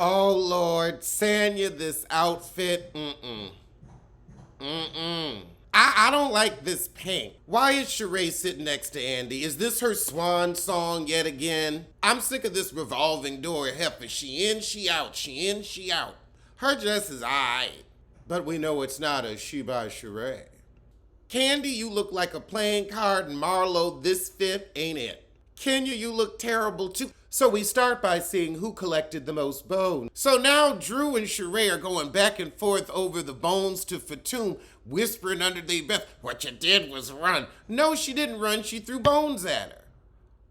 Oh, Lord, Sanya, this outfit, I don't like this pink. Why is Shereé sitting next to Andy? Is this her swan song yet again? I'm sick of this revolving door heifer. She in, she out, she in, she out. Her dress is aight, but we know it's not a she by Shereé. Candy, you look like a playing card, and Marlo, this fit ain't it. Kenya, you look terrible too. So we start by seeing who collected the most bones. So now Drew and Shereé are going back and forth over the bones to Fatum, whispering under their breath, what you did was run. No, she didn't run, she threw bones at her.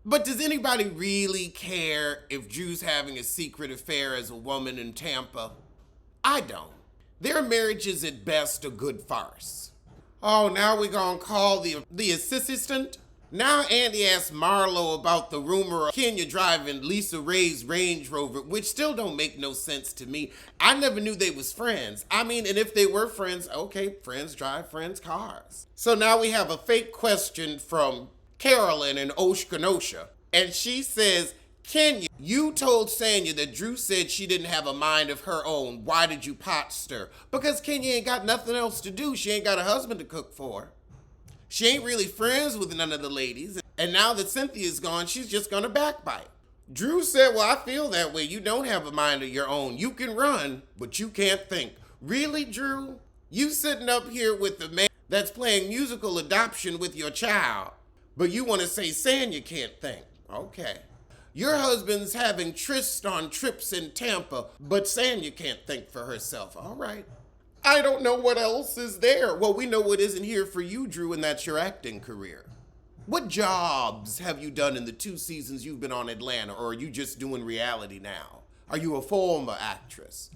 But does anybody really care if Drew's having a secret affair as a woman in Tampa? I don't. Their marriage is at best a good farce. Oh, now we're gonna call the assistant? Now Andy asked Marlo about the rumor of Kenya driving Lisa Ray's Range Rover, which still don't make no sense to me. I never knew they was friends. I mean, and if they were friends, okay, friends drive friends' cars. So now we have a fake question from Carolyn in Oshkonosha. And she says, Kenya, you told Sanya that Drew said she didn't have a mind of her own. Why did you pot stir? Because Kenya ain't got nothing else to do. She ain't got a husband to cook for. She ain't really friends with none of the ladies. And now that Cynthia's gone, she's just gonna backbite. Drew said, well, I feel that way. You don't have a mind of your own. You can run, but you can't think. Really, Drew? You sitting up here with the man that's playing musical adoption with your child, but you want to say Sanya can't think. Okay. Your husband's having tryst on trips in Tampa, but Sanya can't think for herself. All right. I don't know what else is there. Well, we know what isn't here for you, Drew, and that's your acting career. What jobs have you done in the 2 seasons you've been on Atlanta, or are you just doing reality now? Are you a former actress?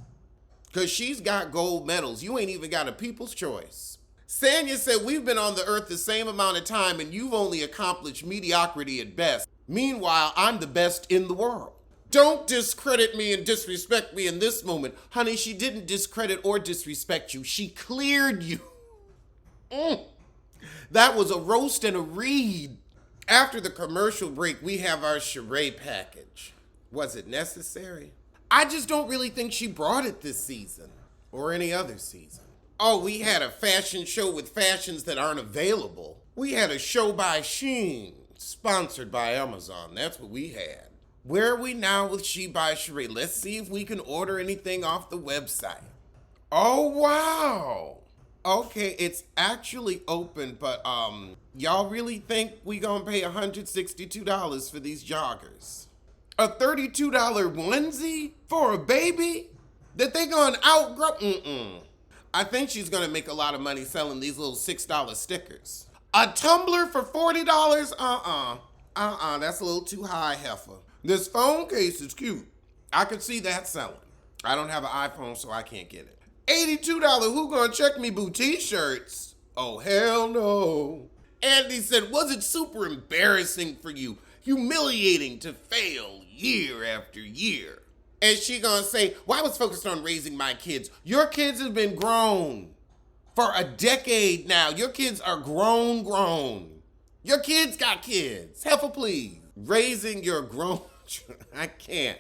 Because she's got gold medals. You ain't even got a People's Choice. Sanya said, we've been on the earth the same amount of time, and you've only accomplished mediocrity at best. Meanwhile, I'm the best in the world. Don't discredit me and disrespect me in this moment. Honey, she didn't discredit or disrespect you. She cleared you. That was a roast and a read. After the commercial break, we have our Shereé package. Was it necessary? I just don't really think she brought it this season or any other season. Oh, we had a fashion show with fashions that aren't available. We had a show by Shein, sponsored by Amazon. That's what we had. Where are we now with She by Shereé? Let's see if we can order anything off the website. Oh, wow. Okay, it's actually open, but y'all really think we gonna pay $162 for these joggers? A $32 onesie for a baby that they gonna outgrow? I think she's gonna make a lot of money selling these little $6 stickers. A tumbler for $40? That's a little too high, heifer. This phone case is cute. I could see that selling. I don't have an iPhone, so I can't get it. $82, who gonna check me boo t-shirts? Oh, hell no. Andy said, was it super embarrassing for you? Humiliating to fail year after year? And she gonna say, well, I was focused on raising my kids. Your kids have been grown for a decade now. Your kids are grown. Your kids got kids. Heifer, please. Raising your grown I can't.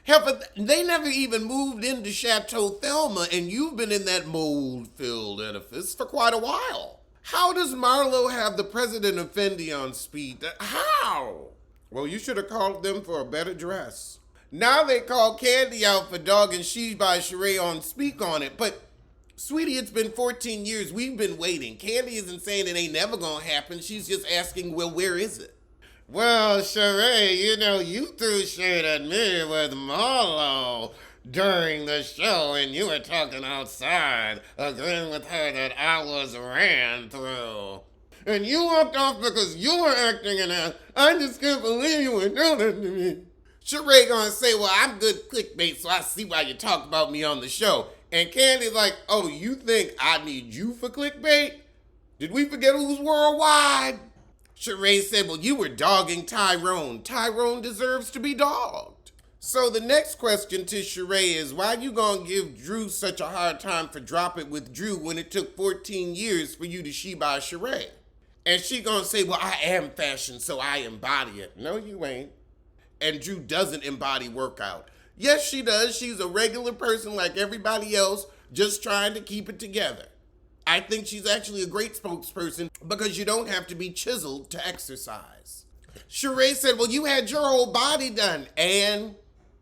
Heifer, they never even moved into Chateau Thelma, and you've been in that mold-filled edifice for quite a while. How does Marlo have the president of Fendi on speed? How? Well, you should have called them for a better dress. Now they call Candy out for dogging She by Shereé on Speak On It, but sweetie, it's been 14 years. We've been waiting. Candy isn't saying it ain't never gonna happen. She's just asking, well, where is it? Well, Shereé, you threw shade at me with Marlo during the show, and you were talking outside, agreeing with her that I was ran through. And you walked off because you were acting an ass. I just can't believe you were doing that to me. Shereé gonna say, well, I'm good clickbait, so I see why you talk about me on the show. And Candy's like, oh, you think I need you for clickbait? Did we forget who's worldwide? Shereé said, well, you were dogging Tyrone. Tyrone deserves to be dogged. So the next question to Shereé is, why you gonna give Drew such a hard time for Drop It with Drew when it took 14 years for you to She by Shereé? And she gonna say, well, I am fashion, so I embody it. No, you ain't. And Drew doesn't embody workout. Yes, she does. She's a regular person like everybody else, just trying to keep it together. I think she's actually a great spokesperson because you don't have to be chiseled to exercise. Shereé said, well, you had your whole body done, and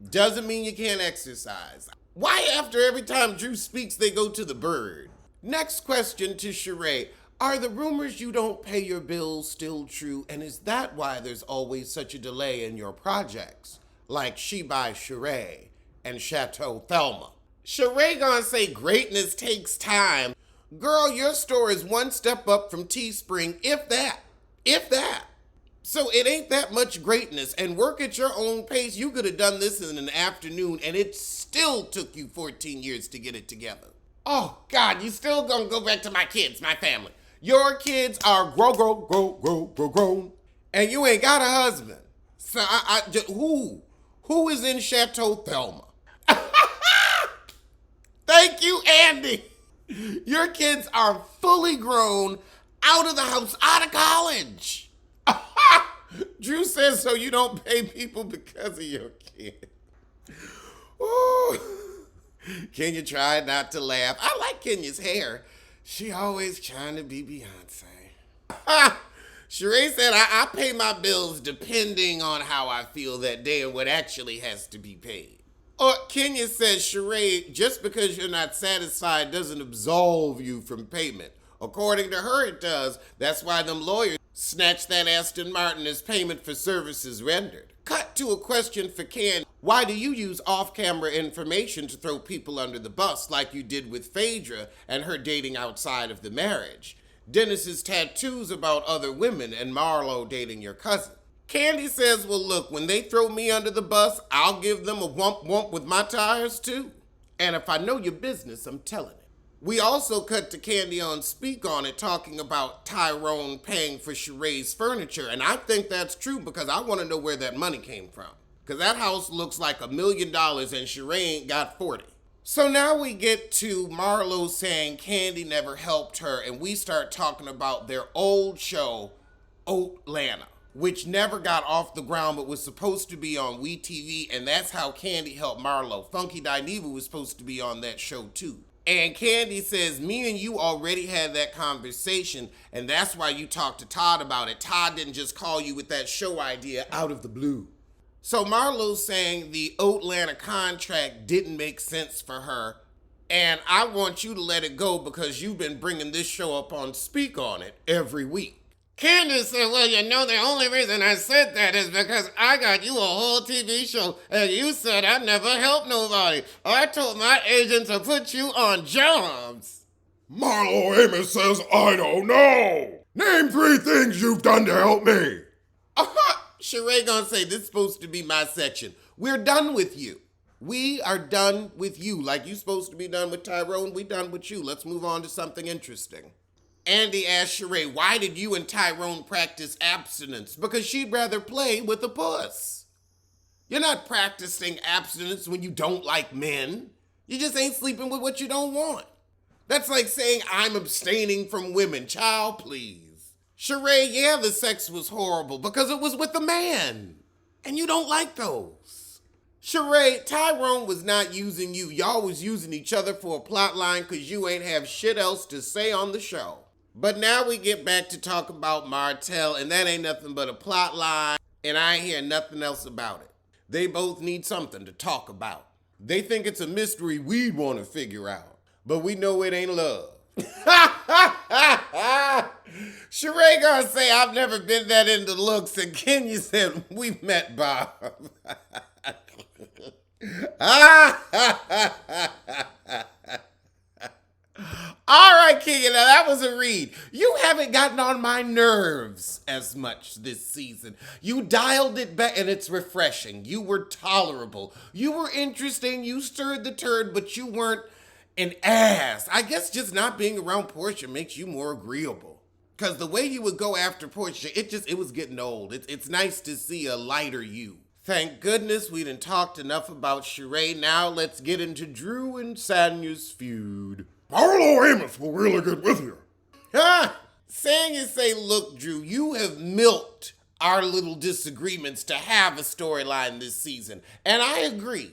doesn't mean you can't exercise. Why after every time Drew speaks, they go to the bird? Next question to Shereé. Are the rumors you don't pay your bills still true, and is that why there's always such a delay in your projects? Like She by Shereé and Chateau Thelma. Shereé gonna say greatness takes time. Girl, your store is one step up from Teespring, if that. If that. So it ain't that much greatness, and work at your own pace. You could have done this in an afternoon, and it still took you 14 years to get it together. Oh, God, you still gonna go back to my kids, my family. Your kids are grown, and you ain't got a husband. So who is in Chateau Thelma? Thank you, Andy. Your kids are fully grown, out of the house, out of college. Drew says so you don't pay people because of your kid. Ooh. Kenya tried not to laugh. I like Kenya's hair. She always trying to be Beyonce. Shereé said, I pay my bills depending on how I feel that day and what actually has to be paid. Or Kenya says, Shereé, just because you're not satisfied doesn't absolve you from payment. According to her, it does. That's why them lawyers snatched that Aston Martin as payment for services rendered. Cut to a question for Ken. Why do you use off-camera information to throw people under the bus like you did with Phaedra and her dating outside of the marriage? Dennis's tattoos about other women and Marlo dating your cousin. Candy says, well, look, when they throw me under the bus, I'll give them a wump with my tires too. And if I know your business, I'm telling it. We also cut to Candy on Speak On It talking about Tyrone paying for Shereé's furniture. And I think that's true because I want to know where that money came from. Because that house looks like $1 million and Shereé ain't got 40. So now we get to Marlo saying Candy never helped her, and we start talking about their old show, Atlanta, which never got off the ground but was supposed to be on WeTV, and that's how Candy helped Marlo. Funky Dineva was supposed to be on that show too. And Candy says, me and you already had that conversation, and that's why you talked to Todd about it. Todd didn't just call you with that show idea out of the blue. So Marlo's saying the Atlanta contract didn't make sense for her, and I want you to let it go because you've been bringing this show up on Speak On It every week. Candace said, well, you know, the only reason I said that is because I got you a whole TV show and you said I never helped nobody. I told my agent to put you on jobs. Marlo Amos says, I don't know. Name 3 things you've done to help me. Shereé gonna say, this is supposed to be my section. We're done with you. We are done with you. Like you supposed to be done with Tyrone, we done with you. Let's move on to something interesting. Andy asked Shereé, why did you and Tyrone practice abstinence? Because she'd rather play with a puss. You're not practicing abstinence when you don't like men. You just ain't sleeping with what you don't want. That's like saying I'm abstaining from women. Child, please. Shereé, yeah, the sex was horrible because it was with a man. And you don't like those. Shereé, Tyrone was not using you. Y'all was using each other for a plot line because you ain't have shit else to say on the show. But now we get back to talk about Martell, and that ain't nothing but a plot line, and I ain't hear nothing else about it. They both need something to talk about. They think it's a mystery we'd want to figure out, but we know it ain't love. Shereé gonna say I've never been that into looks, and Kenya said we met Bob. All right, Kenya, now that was a read. You haven't gotten on my nerves as much this season. You dialed it back, and it's refreshing. You were tolerable. You were interesting. You stirred the turd, but you weren't an ass. I guess just not being around Portia makes you more agreeable. Because the way you would go after Portia, it was getting old. It's nice to see a lighter you. Thank goodness we done talked enough about Shereé. Now let's get into Drew and Sanya's feud. Marlo Amos will really get with you. Sanya say, look, Drew, you have milked our little disagreements to have a storyline this season. And I agree.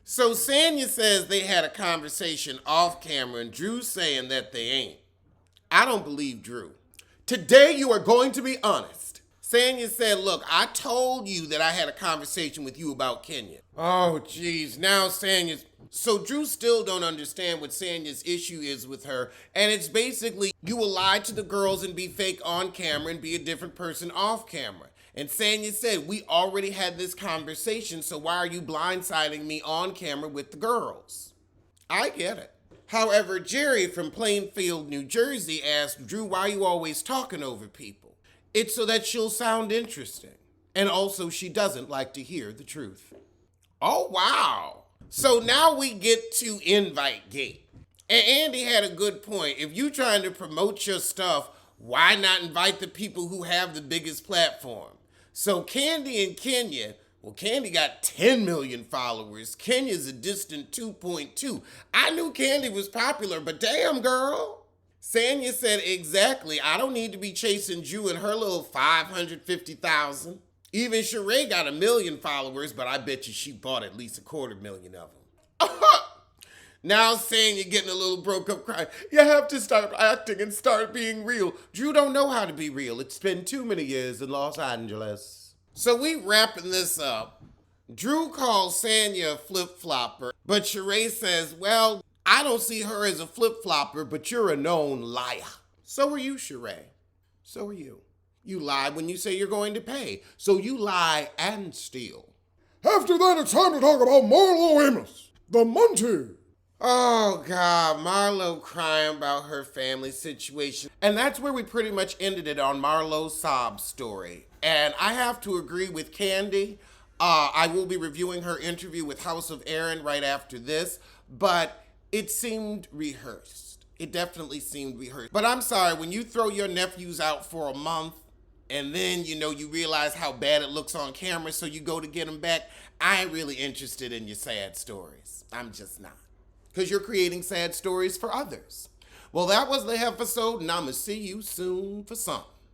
So Sanya says they had a conversation off camera and Drew's saying that they ain't. I don't believe Drew. Today you are going to be honest. Sanya said, look, I told you that I had a conversation with you about Kenya. Oh, geez. Now Sanya's... So Drew still don't understand what Sanya's issue is with her. And it's basically, you will lie to the girls and be fake on camera and be a different person off camera. And Sanya said, we already had this conversation, so why are you blindsiding me on camera with the girls? I get it. However, Jerry from Plainfield, New Jersey asked Drew, why are you always talking over people? It's so that she'll sound interesting. And also, she doesn't like to hear the truth. Oh, wow. So now we get to Invite Gate. And Andy had a good point. If you're trying to promote your stuff, why not invite the people who have the biggest platform? So Candy and Kenya, well, Candy got 10 million followers. Kenya's a distant 2.2. I knew Candy was popular, but damn, girl. Sanya said, exactly. I don't need to be chasing Drew and her little 550,000. Even Shereé got 1 million followers, but I bet you she bought at least 250,000 of them. Now saying you're getting a little broke up crying. You have to start acting and start being real. Drew don't know how to be real. It's been too many years in Los Angeles. So we wrapping this up. Drew calls Sanya a flip-flopper, but Shereé says, well, I don't see her as a flip-flopper, but you're a known liar. So are you, Shereé. So are you. You lie when you say you're going to pay. So you lie and steal. After that, it's time to talk about Marlo Amos, the Munchie. Oh, God, Marlo crying about her family situation. And that's where we pretty much ended it on Marlo's sob story. And I have to agree with Candy. I will be reviewing her interview with House of Aaron right after this. But it seemed rehearsed. It definitely seemed rehearsed. But I'm sorry, when you throw your nephews out for a month, and then, you realize how bad it looks on camera, so you go to get them back, I ain't really interested in your sad stories. I'm just not. Because you're creating sad stories for others. Well, that was the episode, and I'ma see you soon for some.